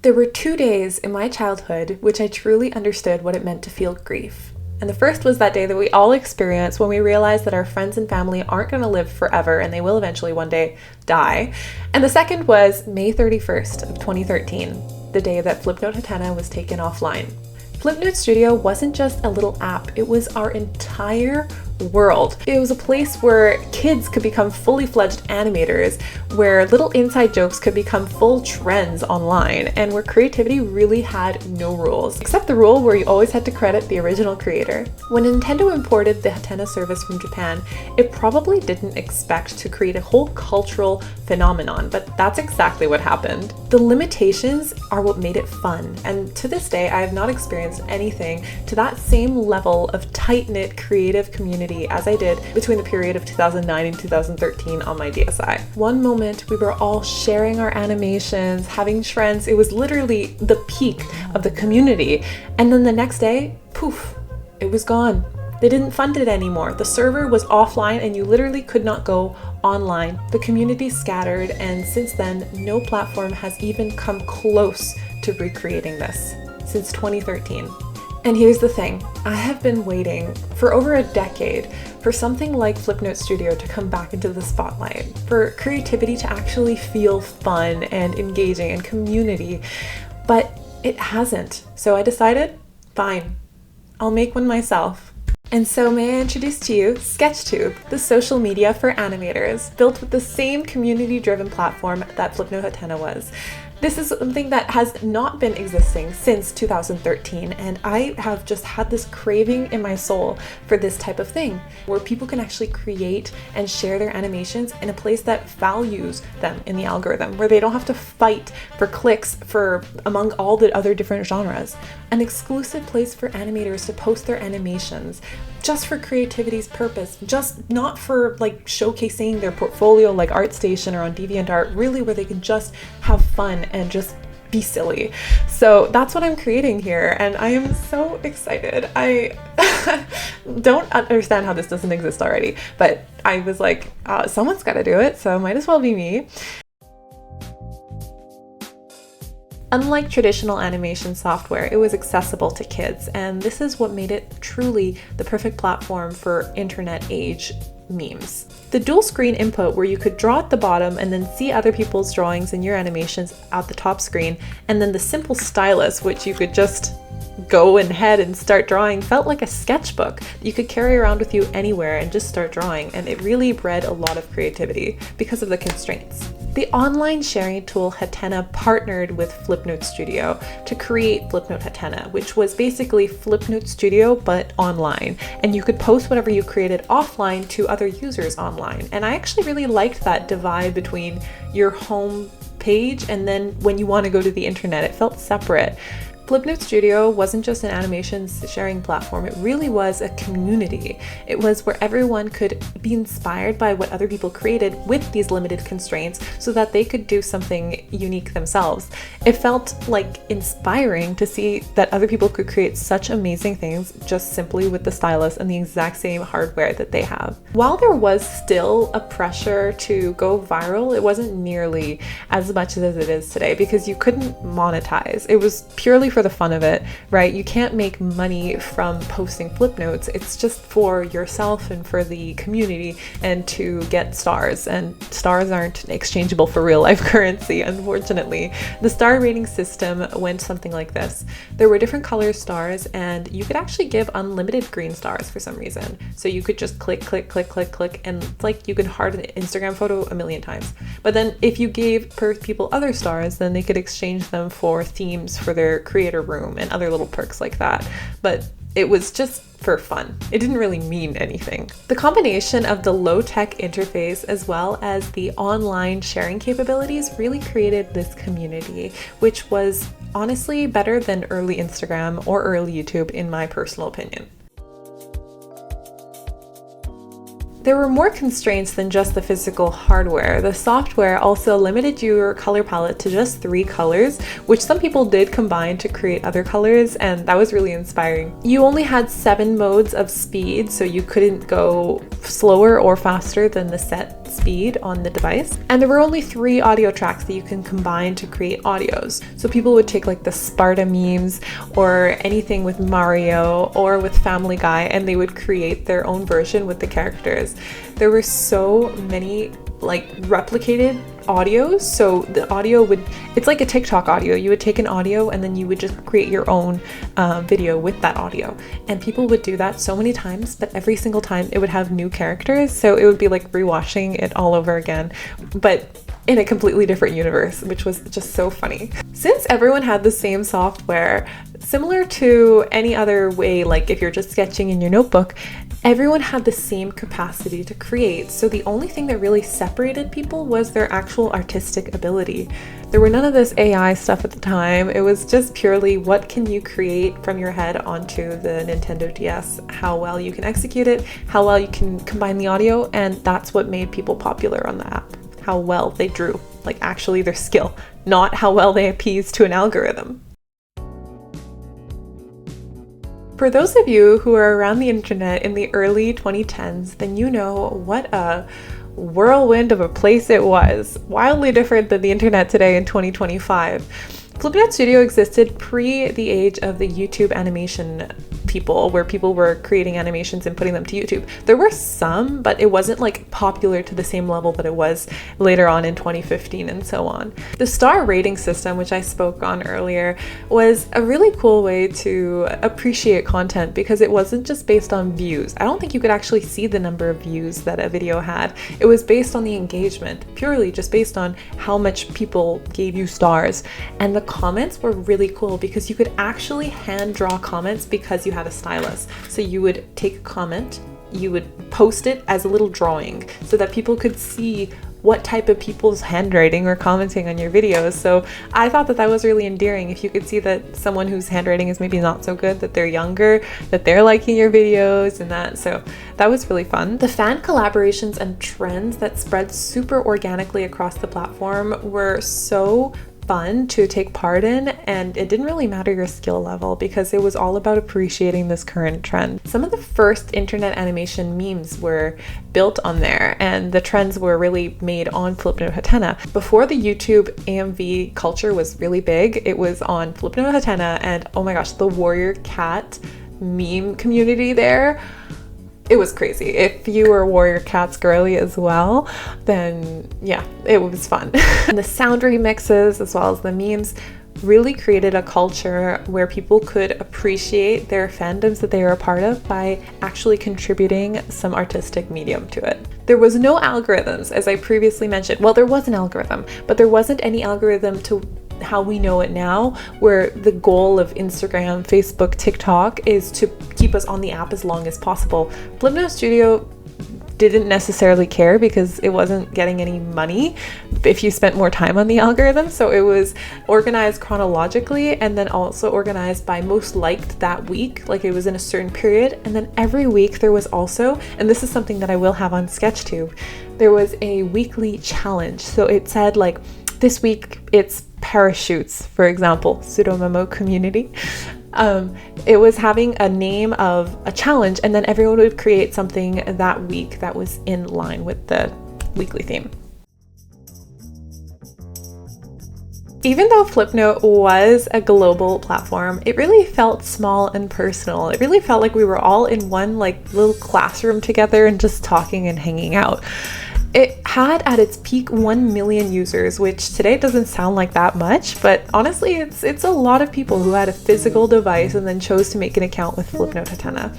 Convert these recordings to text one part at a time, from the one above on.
There were 2 days in my childhood which I truly understood what it meant to feel grief. And the first was that day that we all experience when we realize that our friends and family aren't going to live forever and they will eventually one day die. And the second was May 31st of 2013, the day that Flipnote Hatena was taken offline. Flipnote Studio wasn't just a little app, it was our entire world. It was a place where kids could become fully fledged animators, where little inside jokes could become full trends online, and where creativity really had no rules, except the rule where you always had to credit the original creator. When Nintendo imported the Hatena service from Japan, it probably didn't expect to create a whole cultural phenomenon, but that's exactly what happened. The limitations are what made it fun, and to this day, I have not experienced anything to that same level of tight-knit creative community as I did between the period of 2009 and 2013 on my DSi. One moment we were all sharing our animations, having trends. It was literally the peak of the community. And then the next day, poof, it was gone. They didn't fund it anymore. The server was offline and you literally could not go online. The community scattered, and since then, no platform has even come close to recreating this since 2013. And here's the thing, I have been waiting for over a decade for something like Flipnote Studio to come back into the spotlight, for creativity to actually feel fun and engaging and community, but it hasn't. So I decided, fine, I'll make one myself. And so may I introduce to you SketchTube, the social media for animators, built with the same community-driven platform that Flipnote Hatena was. This is something that has not been existing since 2013, and I have just had this craving in my soul for this type of thing, where people can actually create and share their animations in a place that values them in the algorithm, where they don't have to fight for clicks for among all the other different genres. An exclusive place for animators to post their animations, just for creativity's purpose, just not for like showcasing their portfolio like ArtStation or on DeviantArt, really where they can just have fun and just be silly. So that's what I'm creating here, and I am so excited. I don't understand how this doesn't exist already, but I was like, someone's got to do it, so might as well be me. Unlike traditional animation software, it was accessible to kids, and this is what made it truly the perfect platform for internet age memes. The dual screen input, where you could draw at the bottom and then see other people's drawings and your animations at the top screen, and then the simple stylus, which you could just go ahead and start drawing, felt like a sketchbook that you could carry around with you anywhere and just start drawing, and it really bred a lot of creativity because of the constraints. The online sharing tool Hatena partnered with Flipnote Studio to create Flipnote Hatena, which was basically Flipnote Studio but online, and you could post whatever you created offline to other users online. And I actually really liked that divide between your home page and then when you want to go to the internet, it felt separate. Flipnote Studio wasn't just an animation sharing platform, it really was a community. It was where everyone could be inspired by what other people created with these limited constraints so that they could do something unique themselves. It felt like inspiring to see that other people could create such amazing things just simply with the stylus and the exact same hardware that they have. While there was still a pressure to go viral, it wasn't nearly as much as it is today because you couldn't monetize. It was purely for the fun of it, right? You can't make money from posting flip notes. It's just for yourself and for the community and to get stars, and stars aren't exchangeable for real life currency, unfortunately. The star rating system went something like this. There were different color stars, and you could actually give unlimited green stars for some reason. So you could just click, click, click, click, click, and it's like you could heart an Instagram photo a million times. But then if you gave people other stars, then they could exchange them for themes for their creator room and other little perks like that. But it was just for fun. It didn't really mean anything. The combination of the low-tech interface as well as the online sharing capabilities really created this community, which was honestly better than early Instagram or early YouTube in my personal opinion. There were more constraints than just the physical hardware. The software also limited your color palette to just 3 colors, which some people did combine to create other colors, and that was really inspiring. You only had 7 modes of speed, so you couldn't go slower or faster than the set speed on the device. And there were only 3 audio tracks that you can combine to create audios. So people would take like the Sparta memes or anything with Mario or with Family Guy, and they would create their own version with the characters. There were so many like replicated audios. So the audio it's like a TikTok audio. You would take an audio and then you would just create your own video with that audio. And people would do that so many times, but every single time it would have new characters. So it would be like rewatching it all over again, but in a completely different universe, which was just so funny. Since everyone had the same software, similar to any other way, like if you're just sketching in your notebook, everyone had the same capacity to create. So the only thing that really separated people was their actual artistic ability. There were none of this AI stuff at the time. It was just purely what can you create from your head onto the Nintendo DS, how well you can execute it, how well you can combine the audio, and that's what made people popular on the app. How well they drew, like actually their skill, not how well they appeased to an algorithm. For those of you who are around the internet in the early 2010s, then you know what a whirlwind of a place it was. Wildly different than the internet today in 2025. Flipnote Studio existed pre the age of the YouTube animation people, where people were creating animations and putting them to YouTube. There were some, but it wasn't like popular to the same level that it was later on in 2015 and so on. The star rating system, which I spoke on earlier, was a really cool way to appreciate content because it wasn't just based on views. I don't think you could actually see the number of views that a video had. It was based on the engagement, purely just based on how much people gave you stars. And the comments were really cool because you could actually hand draw comments because you had a stylus. So you would take a comment, you would post it as a little drawing so that people could see what type of people's handwriting were commenting on your videos. So I thought that that was really endearing. If you could see that someone whose handwriting is maybe not so good, that they're younger, that they're liking your videos and that. So that was really fun. The fan collaborations and trends that spread super organically across the platform were so fun to take part in, and it didn't really matter your skill level because it was all about appreciating this current trend. Some of the first internet animation memes were built on there, and the trends were really made on Flipnote Hatena. Before the YouTube AMV culture was really big, it was on Flipnote Hatena, and oh my gosh, the warrior cat meme community there, it was crazy. If you were Warrior Cat's girly as well, then yeah, it was fun. And the sound remixes as well as the memes really created a culture where people could appreciate their fandoms that they were a part of by actually contributing some artistic medium to it. There was no algorithms, as I previously mentioned. Well, there was an algorithm, but there wasn't any algorithm to how we know it now, where the goal of Instagram, Facebook, TikTok is to keep us on the app as long as possible. Flipnote Studio didn't necessarily care because it wasn't getting any money if you spent more time on the algorithm. So it was organized chronologically and then also organized by most liked that week, like it was in a certain period. And then every week there was also, and this is something that I will have on SketchTube, there was a weekly challenge. So it said like, this week it's parachutes, for example, Sudomemo community. It was having a name of a challenge, and then everyone would create something that week that was in line with the weekly theme. Even though Flipnote was a global platform, it really felt small and personal. It really felt like we were all in one like little classroom together and just talking and hanging out. It had at its peak 1 million users, which today doesn't sound like that much, but honestly, it's a lot of people who had a physical device and then chose to make an account with Flipnote Hatena.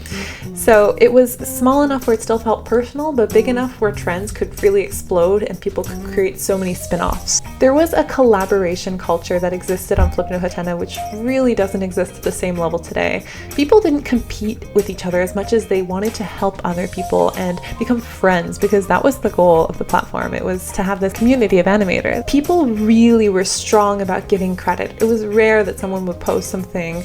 So it was small enough where it still felt personal, but big enough where trends could really explode and people could create so many spin-offs. There was a collaboration culture that existed on Flipnote Hatena, which really doesn't exist at the same level today. People didn't compete with each other as much as they wanted to help other people and become friends, because that was the goal of the platform. It was to have this community of animators. People really were strong about giving credit. It was rare that someone would post something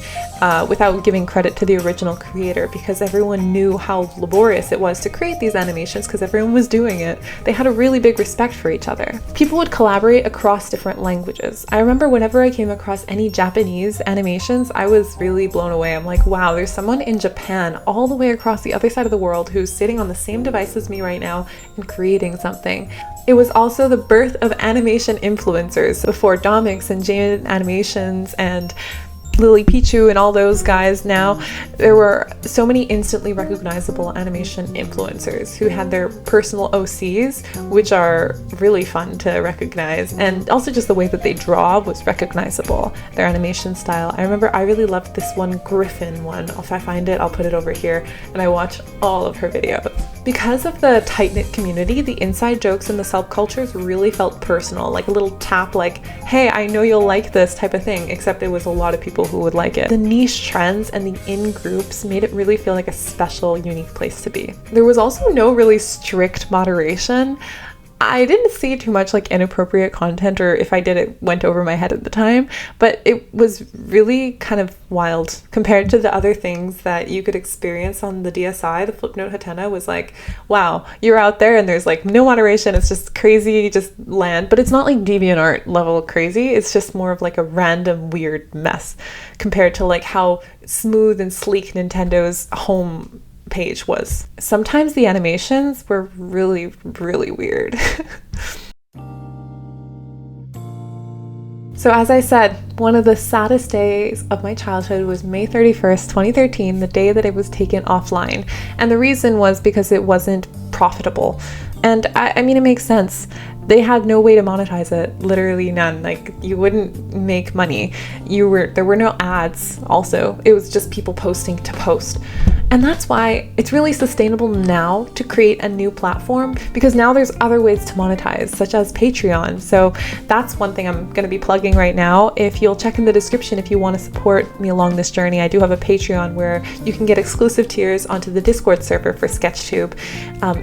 without giving credit to the original creator, because everyone knew how laborious it was to create these animations because everyone was doing it. They had a really big respect for each other. People would collaborate across different languages. I remember whenever I came across any Japanese animations, I was really blown away. I'm like, wow, there's someone in Japan all the way across the other side of the world who's sitting on the same device as me right now and creating something. It was also the birth of animation influencers before Domix and Jane Animations and Lily Pichu and all those guys. Now there were so many instantly recognizable animation influencers who had their personal OCs, which are really fun to recognize, and also just the way that they draw was recognizable, their animation style. I remember I really loved this one Griffin one. If I find it, I'll put it over here, and I watch all of her videos. Because of the tight-knit community, the inside jokes and the subcultures really felt personal, like a little tap, like, hey, I know you'll like this type of thing, except it was a lot of people who would like it. The niche trends and the in-groups made it really feel like a special, unique place to be. There was also no really strict moderation. I didn't see too much like inappropriate content, or if I did, it went over my head at the time, but it was really kind of wild compared to the other things that you could experience on the DSi. The Flipnote Hatena was like, wow, you're out there and there's like no moderation, it's just crazy, just land. But it's not like DeviantArt level crazy, it's just more of like a random weird mess compared to like how smooth and sleek Nintendo's home page was. Sometimes the animations were really, really weird. So as I said, one of the saddest days of my childhood was May 31st, 2013, the day that it was taken offline. And the reason was because it wasn't profitable. And I mean, it makes sense. They had no way to monetize it, literally none. Like, you wouldn't make money. There were no ads also. It was just people posting to post. And that's why it's really sustainable now to create a new platform, because now there's other ways to monetize, such as Patreon. So that's one thing I'm going to be plugging right now. If you'll check in the description if you want to support me along this journey, I do have a Patreon where you can get exclusive tiers onto the Discord server for SketchTube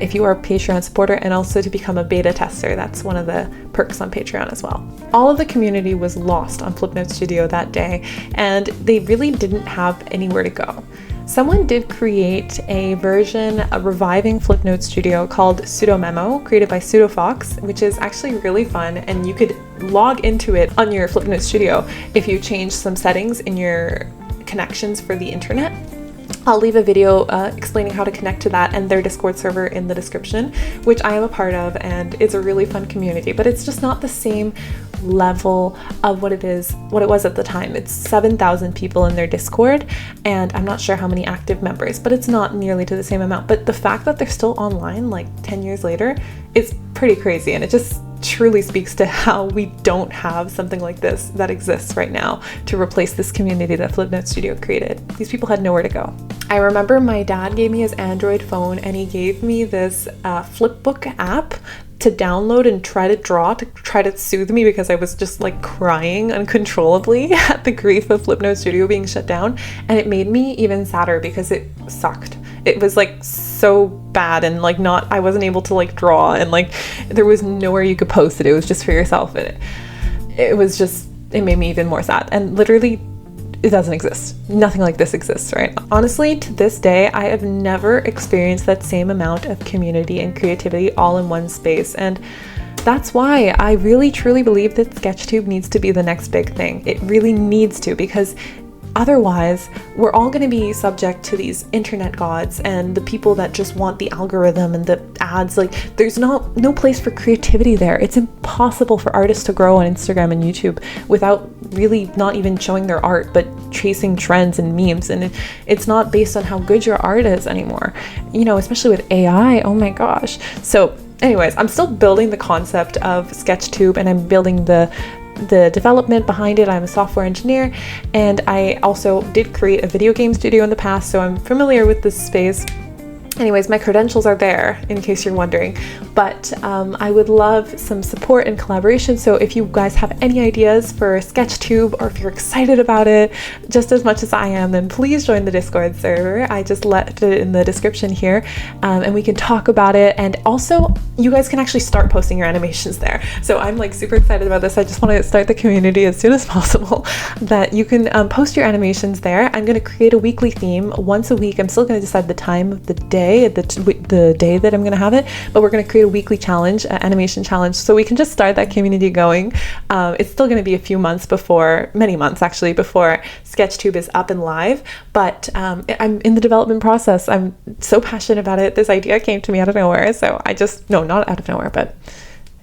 if you are a Patreon supporter, and also to become a beta tester. That's one of the perks on Patreon as well. All of the community was lost on Flipnote Studio that day, and they really didn't have anywhere to go. Someone did create a version, a reviving Flipnote Studio called Sudomemo, created by Pseudofox, which is actually really fun, and you could log into it on your Flipnote Studio if you change some settings in your connections for the internet. I'll leave a video explaining how to connect to that and their Discord server in the description, which I am a part of, and it's a really fun community, but it's just not the same level of what it was at the time. It's 7,000 people in their Discord, and I'm not sure how many active members, but it's not nearly to the same amount. But the fact that they're still online like 10 years later is pretty crazy, and it just truly speaks to how we don't have something like this that exists right now to replace this community that Flipnote Studio created. These people had nowhere to go. I remember my dad gave me his Android phone, and he gave me this Flipbook app to download and try to draw, to try to soothe me, because I was just like crying uncontrollably at the grief of Flipnote Studio being shut down. And it made me even sadder because it sucked. It was like so bad, and like I wasn't able to like draw, and like there was nowhere you could post it. It was just for yourself, and it made me even more sad. And literally, it doesn't exist. Nothing like this exists, right? Honestly, to this day, I have never experienced that same amount of community and creativity all in one space. And that's why I really truly believe that SketchTube needs to be the next big thing. It really needs to, because otherwise, we're all going to be subject to these internet gods and the people that just want the algorithm and the ads. Like, there's no place for creativity there. It's impossible for artists to grow on Instagram and YouTube without really not even showing their art, but chasing trends and memes. And it's not based on how good your art is anymore, especially with AI. Oh my gosh. So anyways, I'm still building the concept of SketchTube, and I'm building the development behind it. I'm a software engineer, and I also did create a video game studio in the past, so I'm familiar with this space. Anyways, my credentials are there in case you're wondering, but I would love some support and collaboration. So if you guys have any ideas for SketchTube, or if you're excited about it just as much as I am, then please join the Discord server. I just left it in the description here, and we can talk about it. And also, you guys can actually start posting your animations there. So I'm like super excited about this. I just want to start the community as soon as possible, that you can post your animations there. I'm going to create a weekly theme once a week. I'm still going to decide the time of the day day, the day that I'm going to have it, but we're going to create a weekly challenge, an animation challenge, so we can just start that community going. It's still going to be a few months many months actually, before SketchTube is up and live, but I'm in the development process. I'm so passionate about it. This idea came to me out of nowhere, so no, not out of nowhere, but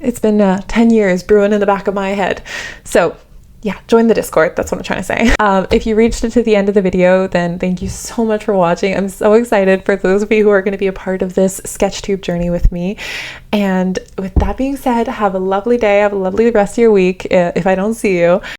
it's been 10 years brewing in the back of my head. So yeah, join the Discord. That's what I'm trying to say. If you reached it to the end of the video, then thank you so much for watching. I'm so excited for those of you who are going to be a part of this SketchTube journey with me. And with that being said, have a lovely day. Have a lovely rest of your week if I don't see you.